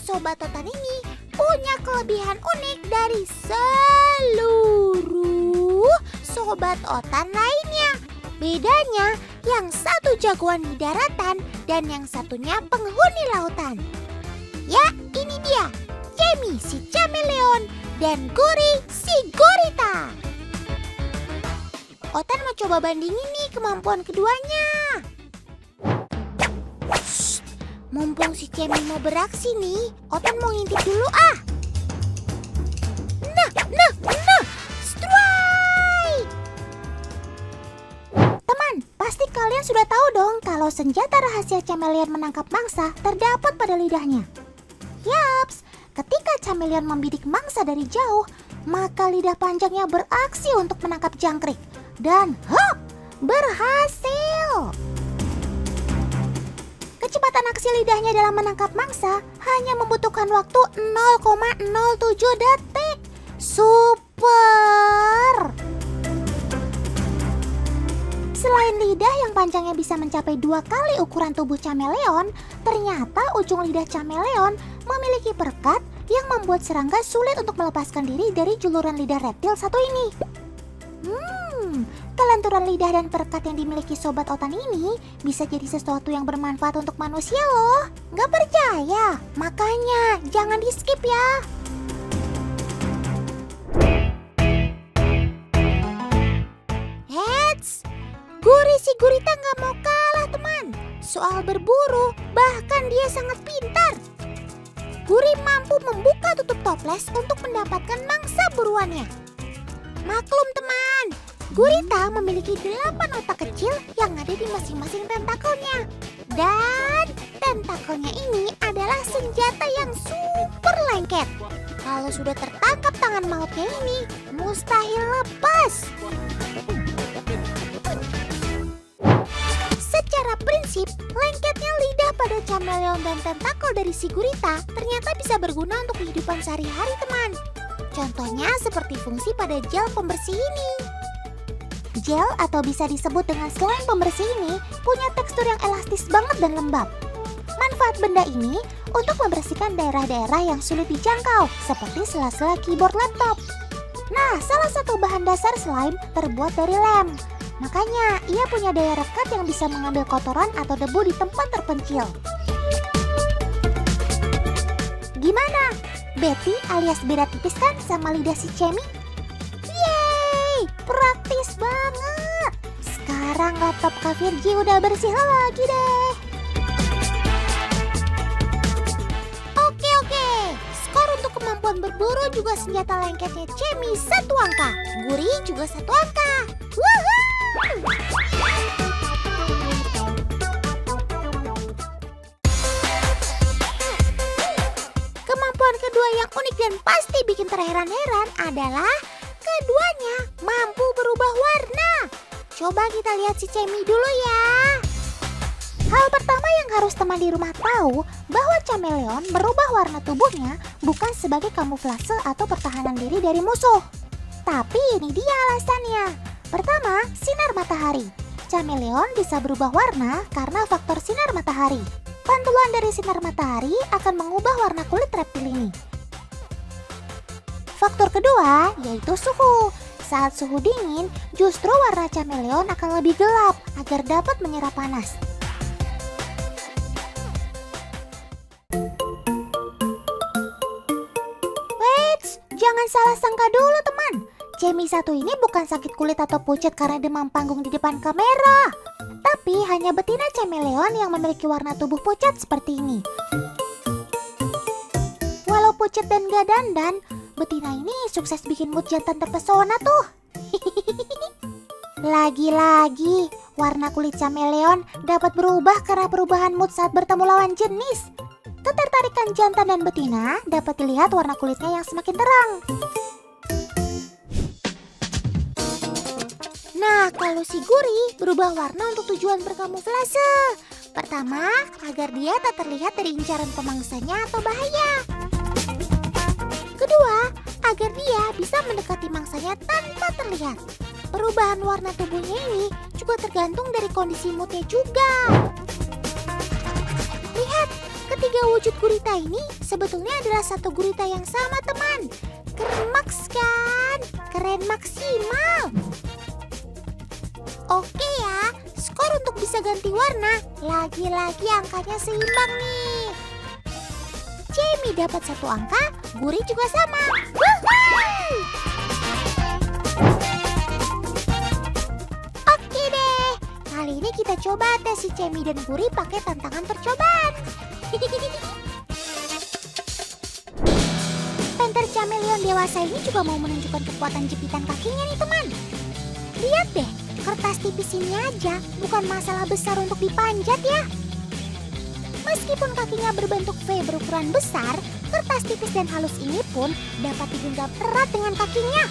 Sobat Otan ini punya kelebihan unik dari seluruh Sobat Otan lainnya. Bedanya, yang satu jagoan di daratan dan yang satunya penghuni lautan. Ya, ini dia, Cemi si Chameleon dan Guri si Gurita. Otan mau coba bandingin nih kemampuan keduanya. Shh, mumpung si Cemi mau beraksi nih, Otan mau ngintip dulu ah. Nah, strike! Teman, pasti kalian sudah tahu dong kalau senjata rahasia Chameleon menangkap mangsa terdapat pada lidahnya. Yaps, ketika Chameleon membidik mangsa dari jauh, maka lidah panjangnya beraksi untuk menangkap jangkrik. Dan hop, berhasil! Kecepatan aksi lidahnya dalam menangkap mangsa hanya membutuhkan waktu 0,07 detik. Super! Selain lidah yang panjangnya bisa mencapai 2 kali ukuran tubuh Chameleon, ternyata ujung lidah Chameleon memiliki perekat yang membuat serangga sulit untuk melepaskan diri dari juluran lidah reptil satu ini. Kelenturan lidah dan perekat yang dimiliki Sobat Otan ini bisa jadi sesuatu yang bermanfaat untuk manusia loh. Nggak percaya? Makanya jangan di skip ya. Heads, Guri si Gurita nggak mau kalah teman. Soal berburu, bahkan dia sangat pintar. Guri mampu membuka tutup toples untuk mendapatkan mangsa buruannya. Maklum teman, Gurita memiliki 8 otak kecil yang ada di masing-masing tentakelnya. Dan tentakelnya ini adalah senjata yang super lengket. Kalau sudah tertangkap tangan mautnya ini, mustahil lepas. Secara prinsip, lengketnya lidah pada Chameleon dan tentakel dari si Gurita ternyata bisa berguna untuk kehidupan sehari-hari teman. Contohnya seperti fungsi pada gel pembersih ini. Gel atau bisa disebut dengan slime pembersih ini punya tekstur yang elastis banget dan lembab. Manfaat benda ini untuk membersihkan daerah-daerah yang sulit dijangkau seperti sela-sela keyboard laptop. Nah, salah satu bahan dasar slime terbuat dari lem. Makanya ia punya daya rekat yang bisa mengambil kotoran atau debu di tempat terpencil. Gimana? Betty alias beda tipis kan sama lidah si Cemi? Yeay, praktis banget. Sekarang laptop Kak Virgi udah bersih lagi deh. Oke. Skor untuk kemampuan berburu juga senjata lengketnya Cemi 1 angka. Guri juga 1 angka. Woohoo! Kemampuan kedua yang unik dan pasti bikin terheran-heran adalah keduanya mampu berubah warna. Coba kita lihat si Cemi dulu ya. Hal pertama yang harus teman di rumah tahu bahwa Chameleon merubah warna tubuhnya bukan sebagai kamuflase atau pertahanan diri dari musuh. Tapi ini dia alasannya. Pertama, sinar matahari. Chameleon bisa berubah warna karena faktor sinar matahari. Pantulan dari sinar matahari akan mengubah warna kulit reptil ini. Faktor kedua yaitu suhu. Saat suhu dingin, justru warna Chameleon akan lebih gelap agar dapat menyerap panas. Wait, jangan salah sangka dulu teman. Cemi 1 ini bukan sakit kulit atau pucat karena demam panggung di depan kamera. Tapi hanya betina Chameleon yang memiliki warna tubuh pucat seperti ini. Walau pucat dan gak dandan, betina ini sukses bikin mood jantan terpesona tuh. Lagi-lagi, warna kulit Chameleon dapat berubah karena perubahan mood saat bertemu lawan jenis. Ketertarikan jantan dan betina dapat dilihat warna kulitnya yang semakin terang. Nah, kalau si Guri berubah warna untuk tujuan berkamuflase. Pertama, agar dia tak terlihat dari incaran pemangsanya atau bahaya. Kedua, agar dia bisa mendekati mangsanya tanpa terlihat. Perubahan warna tubuhnya ini juga tergantung dari kondisi moodnya juga. Lihat, ketika Ketiga wujud gurita ini sebetulnya adalah satu gurita yang sama, teman. Keren maks kan? Keren maksimal. Oke ya, skor untuk bisa ganti warna. Lagi-lagi angkanya seimbang nih. Jamie dapat 1 angka, Guri juga sama. Woohoo! Oke deh, kali ini kita coba tes si Jamie dan Guri pakai tantangan percobaan. Panther Chameleon dewasa ini juga mau menunjukkan kekuatan jepitan kakinya nih, teman. Lihat deh, kertas tipis ini aja bukan masalah besar untuk dipanjat ya. Meskipun kakinya berbentuk V berukuran besar, kertas tipis dan halus ini pun dapat digenggam erat dengan kakinya.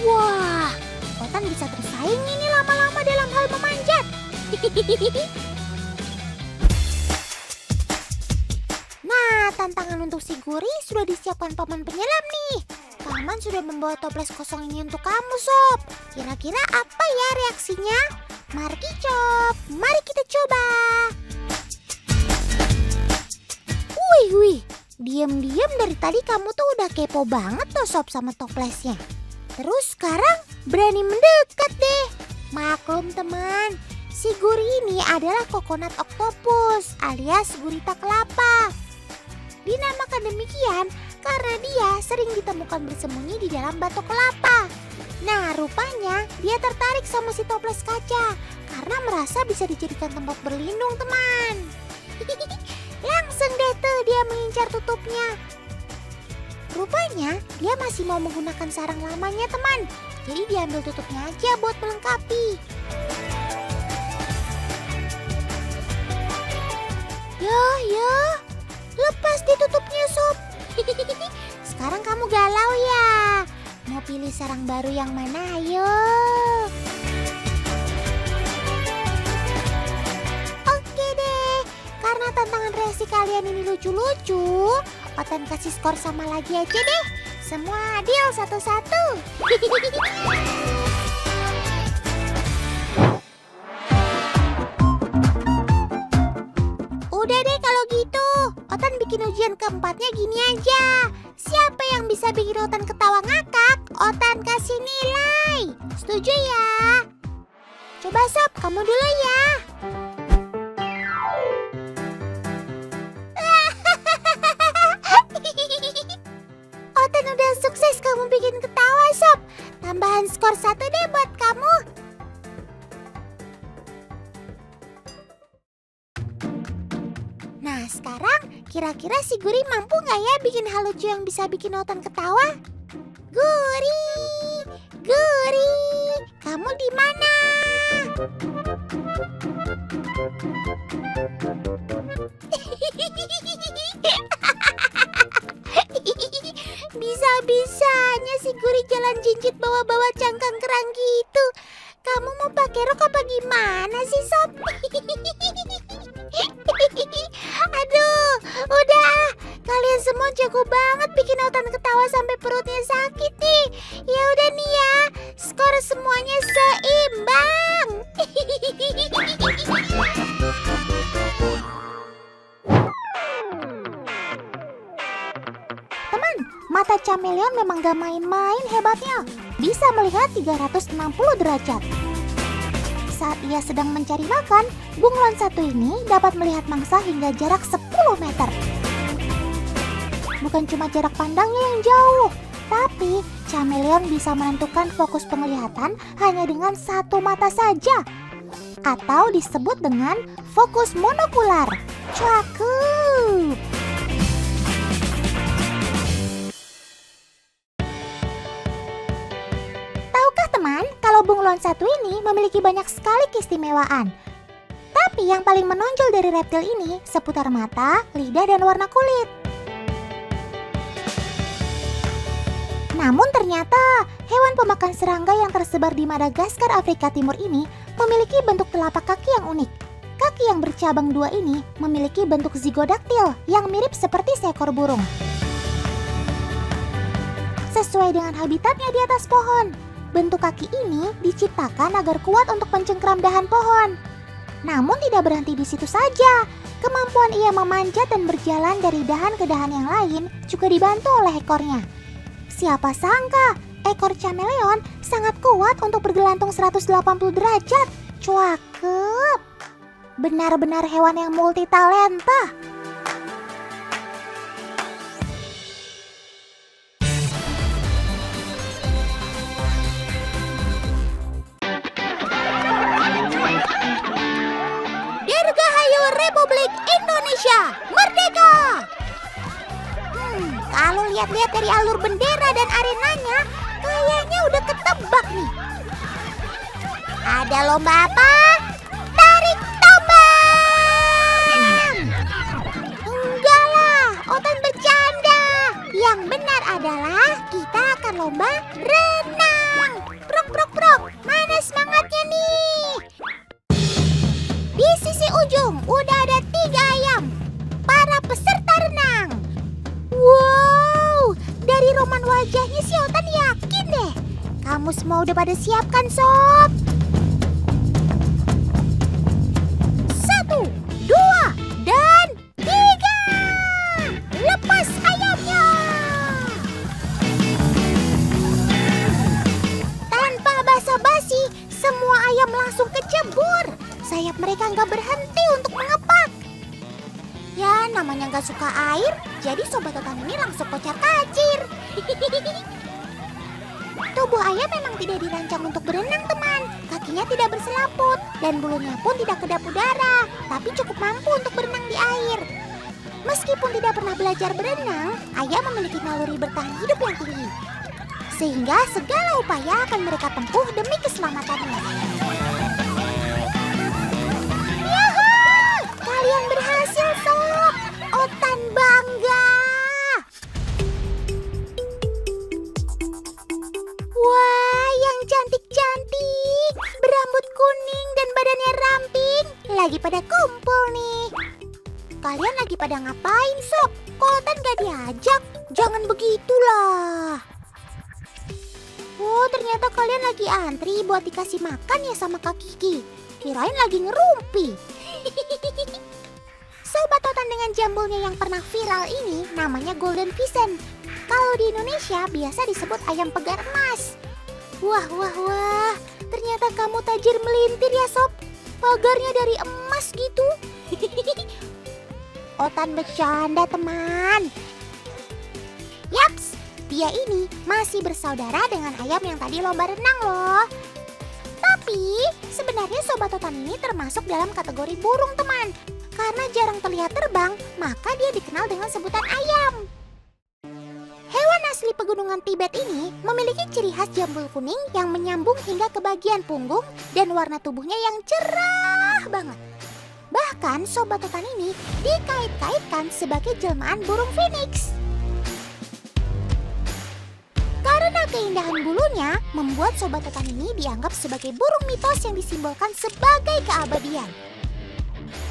Wah, Otan bisa tersaing ini lama-lama dalam hal memanjat. Nah, tantangan untuk si Guri sudah disiapkan paman penyelam nih. Paman sudah membawa toples kosong ini untuk kamu, Sob. Kira-kira apa ya reaksinya? Mari Kicop, mari kita coba. Wih, diam-diam dari tadi kamu tuh udah kepo banget tuh, Sob, sama toplesnya. Terus sekarang berani mendekat deh. Maklum teman, si Guri ini adalah coconut octopus alias gurita kelapa. Dinamakan demikian karena dia sering ditemukan bersembunyi di dalam batok kelapa. Nah, rupanya dia tertarik sama si toples kaca karena merasa bisa dijadikan tempat berlindung, teman. Langsung deh tuh dia mengincar tutupnya. Rupanya dia masih mau menggunakan sarang lamanya, teman. Jadi diambil tutupnya aja buat melengkapi. Ya, lepas ditutupnya, Sob. Sekarang kamu galau ya? Mau pilih sarang baru yang mana, ayo? Oke deh, karena tantangan reaksi kalian ini lucu-lucu, Otan kasih skor sama lagi aja deh. Semua adil satu-satu. Udah deh kalau gitu, Otan bikin ujian keempatnya gini aja. Siapa yang bisa bikin Otan ketawa ngakak, Otan kasih nilai. Setuju ya? Coba Sob, kamu dulu ya. Otan udah sukses kamu bikin ketawa, Sob. Tambahan skor 1 deh buat kamu. Nah, sekarang kira-kira si Guri mampu nggak ya bikin hal lucu yang bisa bikin Otan ketawa? Guri, kamu di mana? Bisa-bisanya si Guri jalan jinjit bawa-bawa cangkang kerang gitu. Kamu mau pakai rok apa gimana sih, Sob? Aduh, udah. Kalian semua jago banget bikin Otan ketawa sampai perutnya sakit nih. Ya udah nih ya, skor semuanya seimbang. Teman, mata chameleon memang gak main-main hebatnya. Bisa melihat 360 derajat. Saat ia sedang mencari makan, bunglon satu ini dapat melihat mangsa hingga jarak 10 meter. Bukan cuma jarak pandangnya yang jauh, tapi chameleon bisa menentukan fokus penglihatan hanya dengan satu mata saja, atau disebut dengan fokus monokular. Cakep! Tahukah teman, kalau bunglon satu ini memiliki banyak sekali keistimewaan. Tapi yang paling menonjol dari reptil ini seputar mata, lidah, dan warna kulit. Namun ternyata hewan pemakan serangga yang tersebar di Madagaskar, Afrika Timur ini memiliki bentuk telapak kaki yang unik. Kaki yang bercabang dua ini memiliki bentuk zigodaktil yang mirip seperti seekor burung. Sesuai dengan habitatnya di atas pohon, bentuk kaki ini diciptakan agar kuat untuk mencengkram dahan pohon. Namun tidak berhenti di situ saja. Kemampuan ia memanjat dan berjalan dari dahan ke dahan yang lain juga dibantu oleh ekornya. Siapa sangka ekor chameleon sangat kuat untuk bergelantung 180 derajat. Cakep. Benar-benar hewan yang multitalenta. Dirgahayu Republik Indonesia Merdeka! Kalau lihat-lihat dari alur bendera dan arenanya, kayaknya udah ketebak nih. Ada lomba apa? Tarik tombak! Enggak lah, Otan bercanda. Yang benar adalah kita akan lomba renang. Prok, prok, prok. Mana semangatnya nih? Di sisi ujung udah ada 3 ayam, para peserta renang. Wow, dari roman wajahnya si Otan yakin deh. Kamu semua udah pada siap kan, Sob? 1, 2, dan 3. Lepas ayamnya. Tanpa basa-basi, semua ayam langsung kecebur. Sayap mereka nggak berhenti untuk mengepak. Ya, namanya nggak suka air, jadi Sobat Otan ini langsung kocar-kacir. Tubuh ayam memang tidak dirancang untuk berenang, teman. Kakinya tidak berselaput, dan bulunya pun tidak kedap udara, tapi cukup mampu untuk berenang di air. Meskipun tidak pernah belajar berenang, ayam memiliki naluri bertahan hidup yang tinggi. Sehingga segala upaya akan mereka tempuh demi keselamatannya. Kalian berhasil, Sob. Otan bangga. Wah, yang cantik-cantik, berambut kuning dan badannya ramping, lagi pada kumpul nih. Kalian lagi pada ngapain, Sob? Kok Otan gak diajak? Jangan begitulah. Oh, ternyata kalian lagi antri buat dikasih makan ya sama Kak Kiki. Kirain lagi ngerumpi. Sobat Otan dengan jambulnya yang pernah viral ini namanya Golden Vision. Kalau di Indonesia biasa disebut ayam pegar emas. Wah, wah, wah. Ternyata kamu tajir melintir ya, Sob. Pagarnya dari emas gitu. Otan bercanda, teman. Yaps, dia ini masih bersaudara dengan ayam yang tadi lomba renang loh. Tapi sebenarnya Sobat Otan ini termasuk dalam kategori burung, teman. Karena jarang terlihat terbang, maka dia dikenal dengan sebutan ayam. Hewan asli pegunungan Tibet ini memiliki ciri khas jambul kuning yang menyambung hingga ke bagian punggung dan warna tubuhnya yang cerah banget. Bahkan Sobat Otan ini dikait-kaitkan sebagai jelmaan burung phoenix. Karena keindahan bulunya, membuat Sobat Otan ini dianggap sebagai burung mitos yang disimbolkan sebagai keabadian.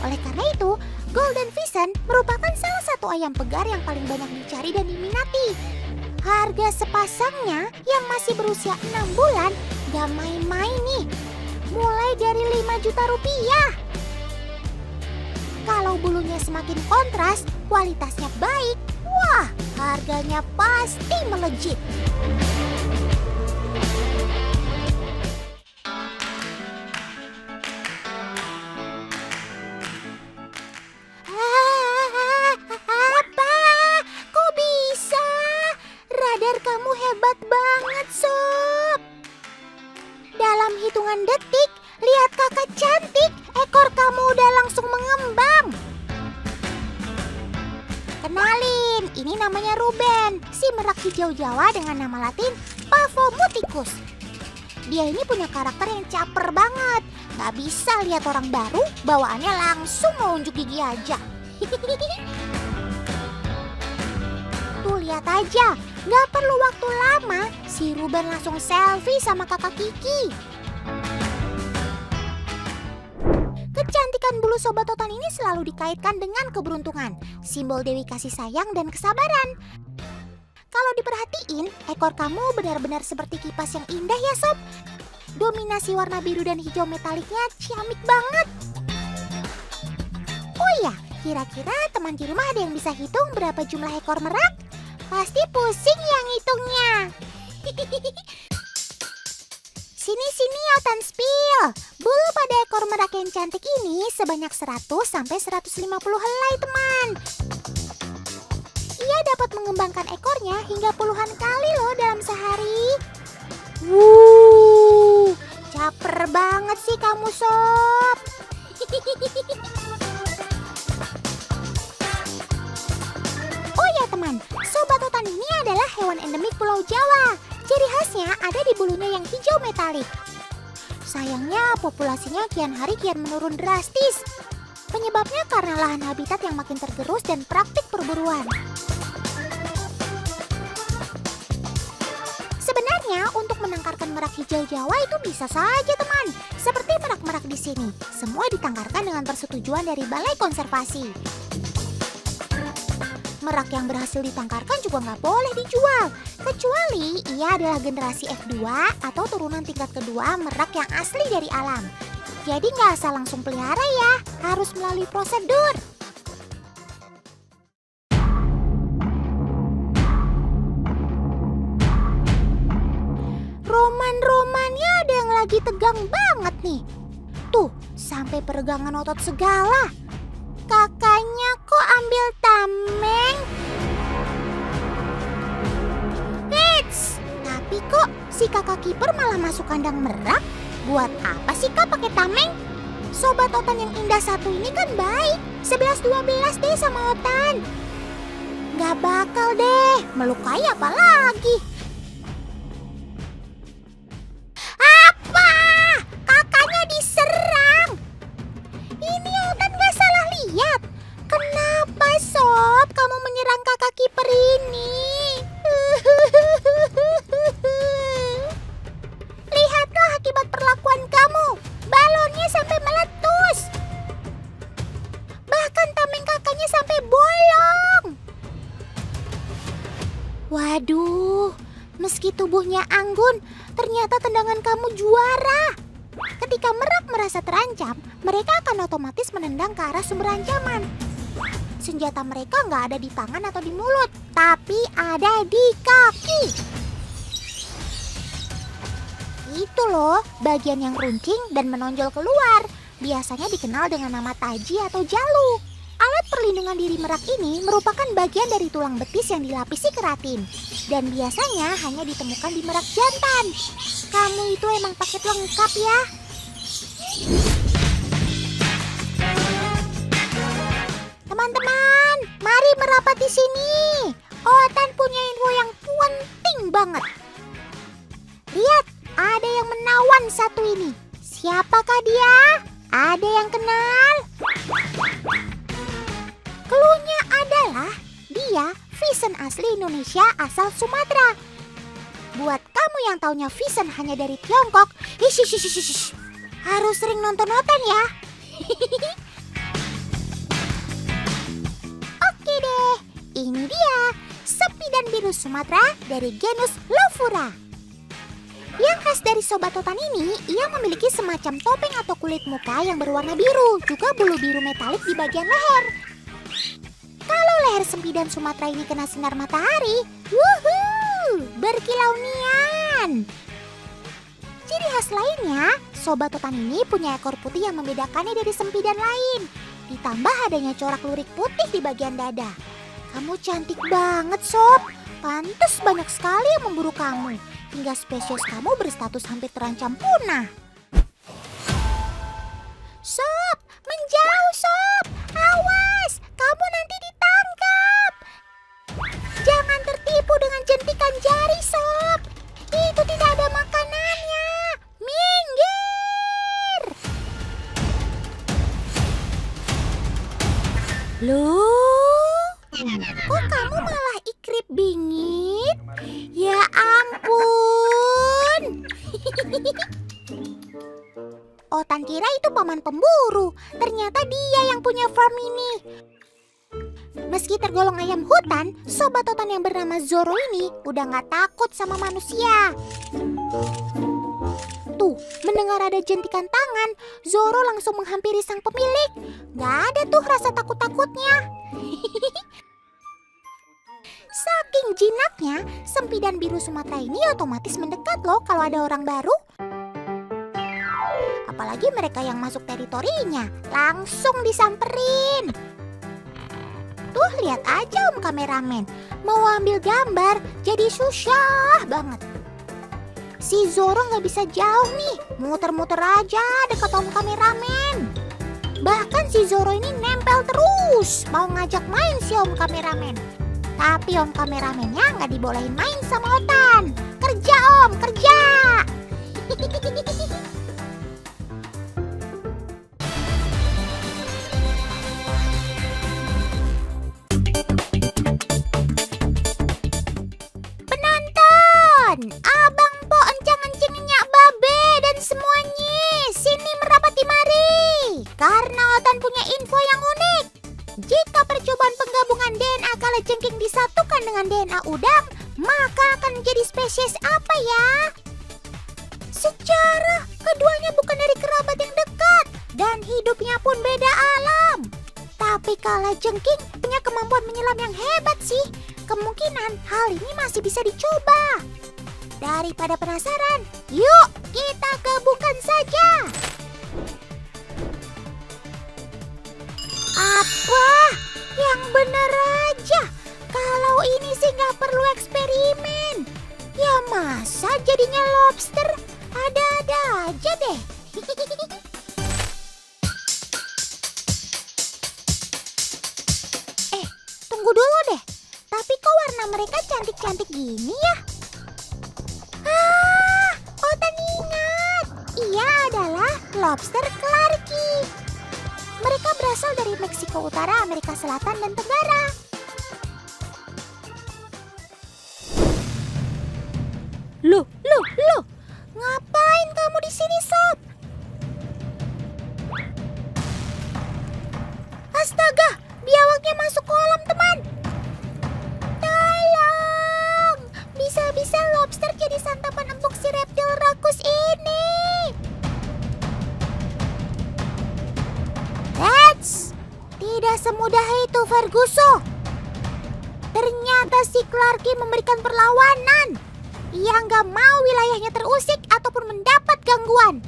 Oleh karena itu, Golden Vision merupakan salah satu ayam pegar yang paling banyak dicari dan diminati. Harga sepasangnya yang masih berusia 6 bulan gak main-main nih, mulai dari 5 juta rupiah. Kalau bulunya semakin kontras, kualitasnya baik, wah, harganya pasti melejit. Apa? Kok bisa? Radar kamu hebat banget, Sob. Dalam hitungan detik, lihat kakak cantik, ekor kamu udah langsung mengembang. Kenalin, ini namanya Ruben, si merak hijau Jawa dengan nama latin Pavomuticus. Dia ini punya karakter yang caper banget. Gak bisa lihat orang baru, bawaannya langsung mau unjuk gigi aja. Tuh lihat aja, gak perlu waktu lama, si Ruben langsung selfie sama kakak Kiki. Kecantikan bulu Sobat Otan ini selalu dikaitkan dengan keberuntungan, simbol Dewi kasih sayang dan kesabaran. Kalau diperhatiin, ekor kamu benar-benar seperti kipas yang indah ya, Sob. Dominasi warna biru dan hijau metaliknya ciamik banget. Oh ya, kira-kira teman di rumah ada yang bisa hitung berapa jumlah ekor merak? Pasti pusing yang hitungnya. Sini Otan Spill. Bulu pada ekor merak yang cantik ini sebanyak 100 sampai 150 helai, teman. Ia dapat mengembangkan ekornya hingga puluhan kali loh dalam sehari. Caper banget sih kamu, Sob. Oh ya teman, sobat otan ini adalah hewan endemik Pulau Jawa. Ciri khasnya ada di bulunya yang hijau metalik. Sayangnya populasinya kian hari kian menurun drastis. Penyebabnya karena lahan habitat yang makin tergerus dan praktik perburuan. Sebenarnya untuk menangkarkan merak hijau Jawa itu bisa saja teman. Seperti merak-merak di sini, semua ditangkarkan dengan persetujuan dari Balai Konservasi. Merak yang berhasil ditangkarkan juga nggak boleh dijual, kecuali ia adalah generasi F2 atau turunan tingkat kedua merak yang asli dari alam. Jadi nggak asal langsung pelihara ya, harus melalui prosedur. Roman-romannya ada yang lagi tegang banget nih. Tuh, sampai peregangan otot segala. Kakaknya kok ambil tameng? Eits, tapi kok si kakak kiper malah masuk kandang merak? Buat apa sih kak pakai tameng? Sobat otan yang indah satu ini kan baik. 11-12 deh sama otan. Gak bakal deh, melukai apa lagi? Apa? Kakaknya diserang. Ini otan gak salah lihat. Kenapa Sob kamu menyerang kakak kiper ini? Lihatlah akibat perlakuan kamu. Balonnya sampai meletus. Bahkan tameng kakaknya sampai bolong. Waduh, meski tubuhnya anggun, ternyata tendangan kamu juara. Ketika merak merasa terancam, mereka akan otomatis menendang ke arah sumber ancaman. Senjata mereka nggak ada di tangan atau di mulut, tapi ada di kaki. Itu loh, bagian yang runcing dan menonjol keluar. Biasanya dikenal dengan nama taji atau jalu. Alat perlindungan diri merak ini merupakan bagian dari tulang betis yang dilapisi keratin. Dan biasanya hanya ditemukan di merak jantan. Kamu itu emang paket lengkap ya. Teman-teman, mari merapat di sini. Otan punya info yang penting banget. Lihat, ada yang menawan satu ini. Siapakah dia? Ada yang kenal? Cluenya adalah dia Vincent asli Indonesia asal Sumatera. Buat kamu yang taunya Vincent hanya dari Tiongkok, harus sering nonton otan ya. Oke deh, ini dia Sempidan biru Sumatera dari genus Lofura. Yang khas dari sobat otan ini, ia memiliki semacam topeng atau kulit muka yang berwarna biru, juga bulu biru metalik di bagian leher. Kalau leher sempidan Sumatera ini kena sinar matahari, wuhuu, berkilau nian. Ciri khas lainnya, sobat otan ini punya ekor putih yang membedakannya dari sempidan lain. Ditambah adanya corak lurik putih di bagian dada. Kamu cantik banget, Sob. Pantes banyak sekali yang memburu kamu. Hingga spesies kamu berstatus hampir terancam punah. Sob, menjauh Sob. Awas, kamu nanti ditangkap. Jangan tertipu dengan jentikan jari, Sob. Itu tidak ada makanannya. Minggir. Loh, kok kamu malah ikrip bingit? Ya ampun. Otan kira itu paman pemburu. Ternyata dia yang punya farm ini. Meski tergolong ayam hutan, sobat otan yang bernama Zoro ini udah gak takut sama manusia. itu. Mendengar ada jentikan tangan, Zoro langsung menghampiri sang pemilik. Gak ada tuh rasa takut-takutnya. Saking jinaknya, sempidan biru Sumatera ini otomatis mendekat loh kalau ada orang baru. Apalagi mereka yang masuk teritorinya, langsung disamperin. Tuh lihat aja Om Kameramen, mau ambil gambar jadi susah banget. Si Zoro nggak bisa jauh nih, muter-muter aja dekat Om Kameramen. Bahkan si Zoro ini nempel terus, mau ngajak main si Om Kameramen. Tapi Om Kameramennya nggak dibolehin main sama Otan. Kerja Om, kerja! Penonton, Abang Po encang-encing nyak babe dan semuanya sini merapat di mari. Karena Otan punya info yang unik. Jika percobaan penggabungan DNA kalajengking disatukan dengan DNA udang, maka akan menjadi spesies apa ya? Secara keduanya bukan dari kerabat yang dekat dan hidupnya pun beda alam. Tapi kalajengking punya kemampuan menyelam yang hebat sih. Kemungkinan hal ini masih bisa dicoba. Daripada penasaran, yuk kita kebukan saja. Apa? Yang benar aja. Kalau ini sih nggak perlu eksperimen. Ya masa jadinya lobster? Ada-ada aja deh. Tunggu dulu deh. Tapi kok warna mereka cantik-cantik gini ya? Otan ingat. Ia adalah lobster clarky. Mereka berasal dari Meksiko Utara, Amerika Selatan, dan Tenggara. Loh, ngapain kamu di sini, Sob? Astaga, biawaknya masuk kolam, teman. Tolong, bisa-bisa lobster jadi santapan empuk si reptil rakus ini. Tidak semudah itu, Ferguso. Ternyata si Clarky memberikan perlawanan. Ia nggak mau wilayahnya terusik ataupun mendapat gangguan.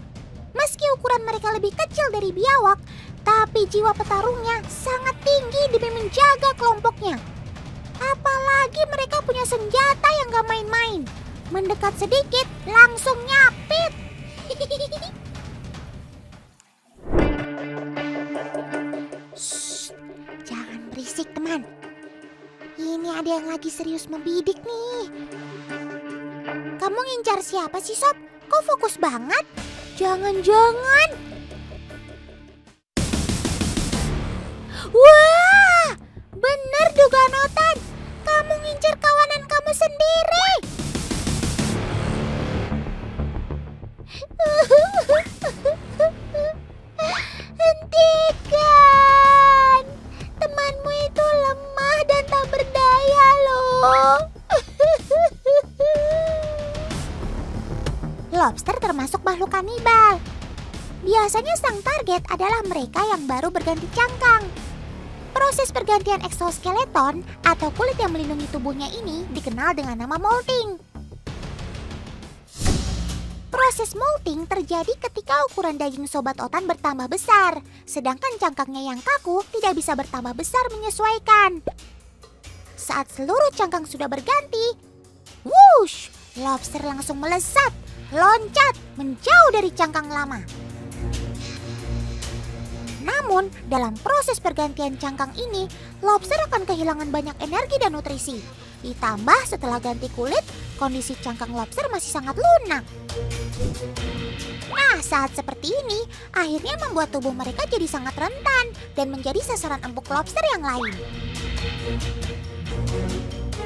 Meski ukuran mereka lebih kecil dari biawak, tapi jiwa petarungnya sangat tinggi demi menjaga kelompoknya. Apalagi mereka punya senjata yang nggak main-main. Mendekat sedikit, langsung nyapit. Jangan berisik, teman. Ini ada yang lagi serius membidik nih. Kamu ngincar siapa sih, Sob? Kok fokus banget? Jangan-jangan. Wah, bener dugaan Otan. Kamu ngincar kawanan kamu sendiri. Hentikan. Temanmu itu lemah dan tak berdaya loh. Lobster termasuk makhluk kanibal. Biasanya sang target adalah mereka yang baru berganti cangkang. Proses pergantian eksoskeleton atau kulit yang melindungi tubuhnya ini dikenal dengan nama molting. Proses molting terjadi ketika ukuran daging sobat Otan bertambah besar, sedangkan cangkangnya yang kaku tidak bisa bertambah besar menyesuaikan. Saat seluruh cangkang sudah berganti, whoosh, lobster langsung melesat, loncat, menjauh dari cangkang lama. Namun, dalam proses pergantian cangkang ini, lobster akan kehilangan banyak energi dan nutrisi. Ditambah setelah ganti kulit, kondisi cangkang lobster masih sangat lunak. Nah, saat seperti ini, akhirnya membuat tubuh mereka jadi sangat rentan dan menjadi sasaran empuk lobster yang lain.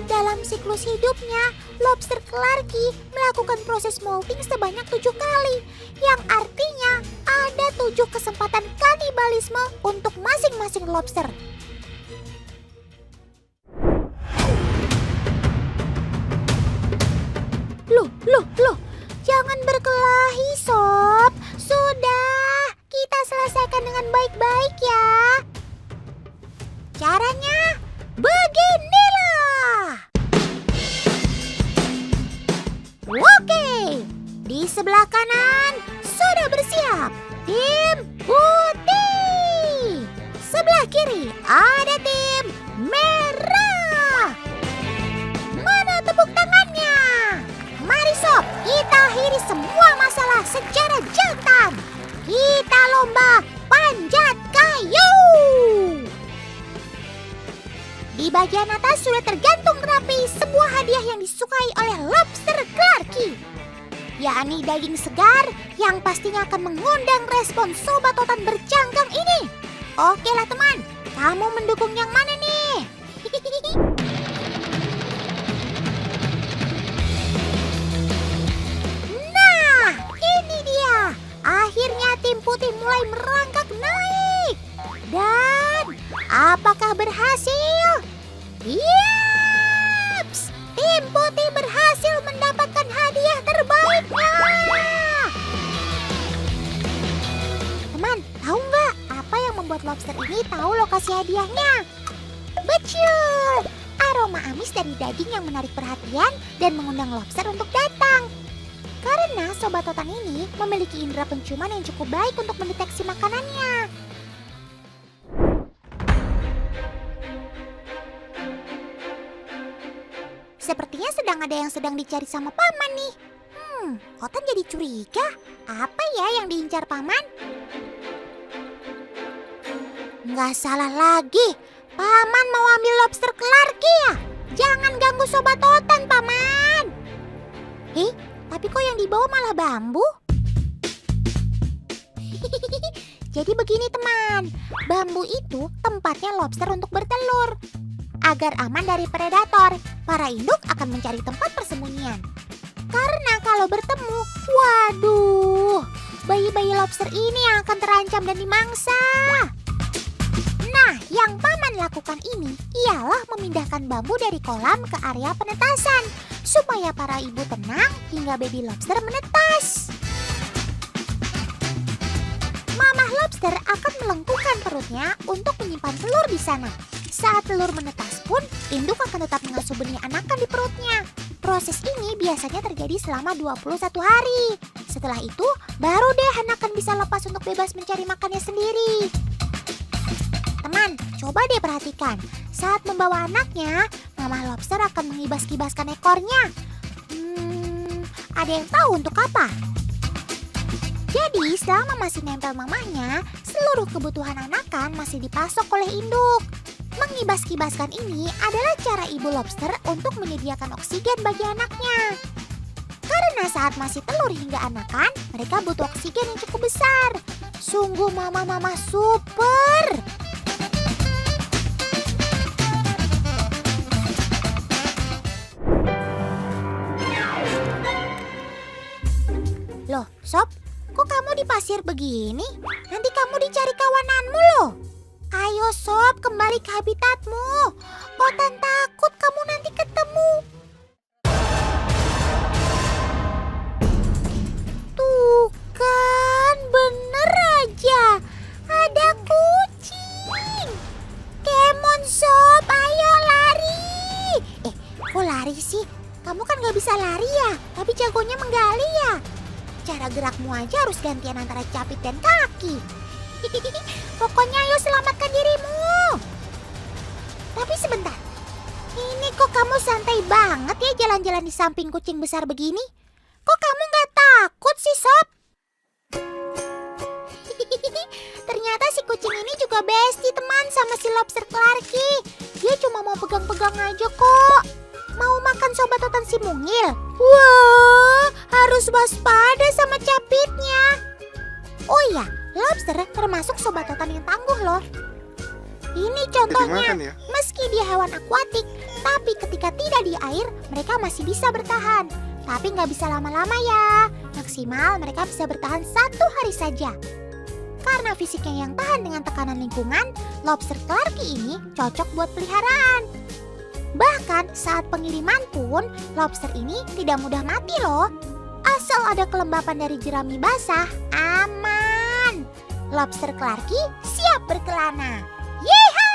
Dalam siklus hidupnya, lobster Clarky melakukan proses molting sebanyak 7 kali, yang artinya ada 7 kesempatan kanibalisme untuk masing-masing lobster. Loh, jangan berkelahi. Ilahi sob, sudah. Kita selesaikan dengan baik-baik ya. Caranya beginilah. Oke, di sebelah kanan sudah bersiap tim putih. Sebelah kiri ada tim merah. Mana tepuk tangannya? Mari sob, kita akhiri semua masalah secara jantan. Kita lomba panjat kayu. Di bagian atas sudah tergantung rapi sebuah hadiah yang disukai oleh lobster Clarky, yakni daging segar yang pastinya akan mengundang respon sobat totan bercangkang ini. Oke lah teman, kamu mendukung yang mana nih? Nah, ini dia. Akhirnya tim putih mulai merangkak naik. Dan apakah berhasil? Yaps! Tim putih berhasil mendapatkan hadiah terbaiknya. Teman, tahu nggak apa yang membuat lobster ini tahu lokasi hadiahnya? Betul! Aroma amis dari daging yang menarik perhatian dan mengundang lobster untuk datang. Karena sobat totan ini memiliki indera penciuman yang cukup baik untuk mendeteksi makanannya. Sepertinya sedang ada yang sedang dicari sama paman nih. Totan jadi curiga. Apa ya yang diincar paman? Nggak salah lagi. Paman mau ambil lobster Clarky ya? Jangan ganggu sobat totan, paman. Tapi kok yang dibawa malah bambu? Jadi begini teman, bambu itu tempatnya lobster untuk bertelur. Agar aman dari predator, para induk akan mencari tempat persembunyian. Karena kalau bertemu, waduh, bayi-bayi lobster ini yang akan terancam dan dimangsa. Nah, yang paman lakukan ini ialah memindahkan bambu dari kolam ke area penetasan, supaya para ibu tenang hingga baby lobster menetas. Mamah lobster akan melengkungkan perutnya untuk menyimpan telur di sana. Saat telur menetas pun, induk akan tetap mengasuh benih anakan di perutnya. Proses ini biasanya terjadi selama 21 hari. Setelah itu, baru deh anakan bisa lepas untuk bebas mencari makannya sendiri. Teman, coba deh perhatikan. Saat membawa anaknya, mamah lobster akan mengibas-kibaskan ekornya. Ada yang tahu untuk apa? Jadi, selama masih nempel mamahnya, seluruh kebutuhan anakan masih dipasok oleh induk. Mengibas-kibaskan ini adalah cara ibu lobster untuk menyediakan oksigen bagi anaknya. Karena saat masih telur hingga anakan, mereka butuh oksigen yang cukup besar. Sungguh mama-mama super. Loh, Sob, kok kamu di pasir begini? Nanti kamu dicari kawananmu loh. Ayo Sob, kembali ke habitatmu. Otan takut kamu nanti ketemu. Tuh kan, bener aja. Ada kucing. Kemon Sob, ayo lari. Kok lari sih? Kamu kan gak bisa lari ya, tapi jagonya menggali ya. Cara gerakmu aja harus gantian antara capit dan kaki. Pokoknya ayo selamatkan dirimu. Tapi sebentar, ini kok kamu santai banget ya jalan-jalan di samping kucing besar begini? Kok kamu gak takut sih Sob? Ternyata si kucing ini juga bestie teman sama si lobster Clarky. Dia cuma mau pegang-pegang aja kok. Mau makan sobat totan si mungil. Wah, harus waspada sama capitnya. Oh iya, lobster termasuk sobat totan yang tangguh loh. Ini contohnya, meski dia hewan akuatik, tapi ketika tidak di air, mereka masih bisa bertahan. Tapi nggak bisa lama-lama ya. Maksimal mereka bisa bertahan 1 hari saja. Karena fisiknya yang tahan dengan tekanan lingkungan, lobster Clarky ini cocok buat peliharaan. Bahkan saat pengiriman pun, lobster ini tidak mudah mati loh. Asal ada kelembapan dari jerami basah, aman. Lobster Clarky siap berkelana. Yeha!